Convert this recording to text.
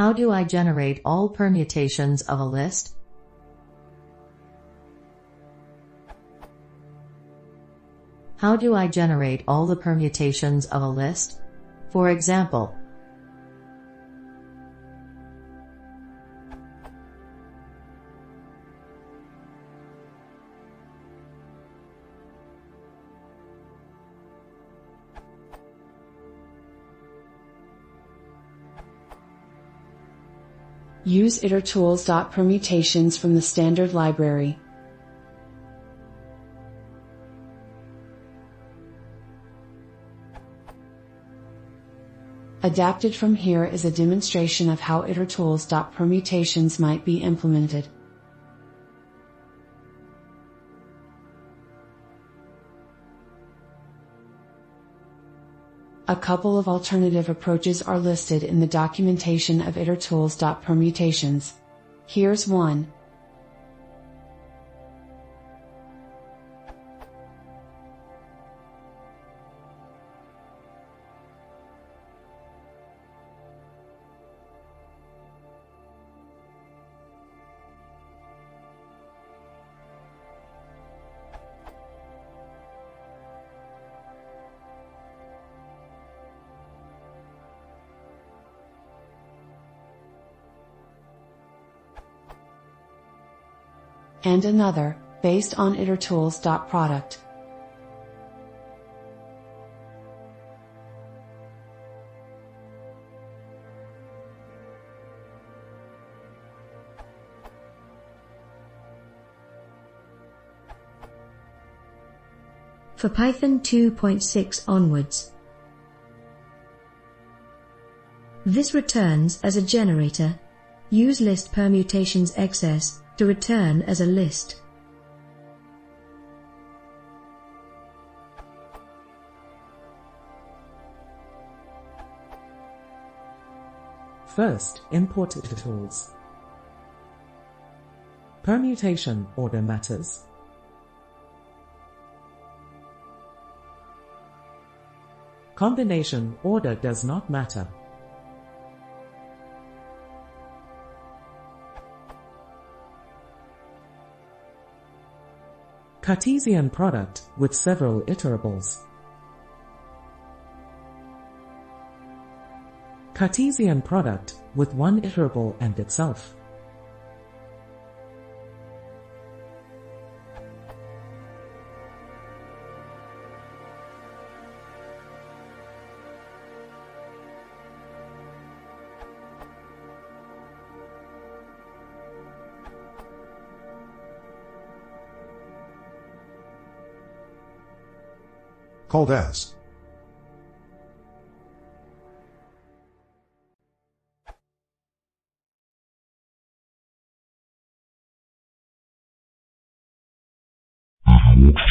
How do I generate all permutations of a list? How do I generate all the permutations of a list? For example, use itertools.permutations from the standard library. Adapted from here is a demonstration of how itertools.permutations might be implemented. A couple of alternative approaches are listed in the documentation of itertools.permutations. Here's one. And another, based on itertools.product. For Python 2.6 onwards. This returns as a generator. Use list permutations excess to return as a list. First, import itertools. Permutation order matters. Combination order does not matter. Cartesian product with several iterables. Cartesian product with one iterable and itself. Called as. If you want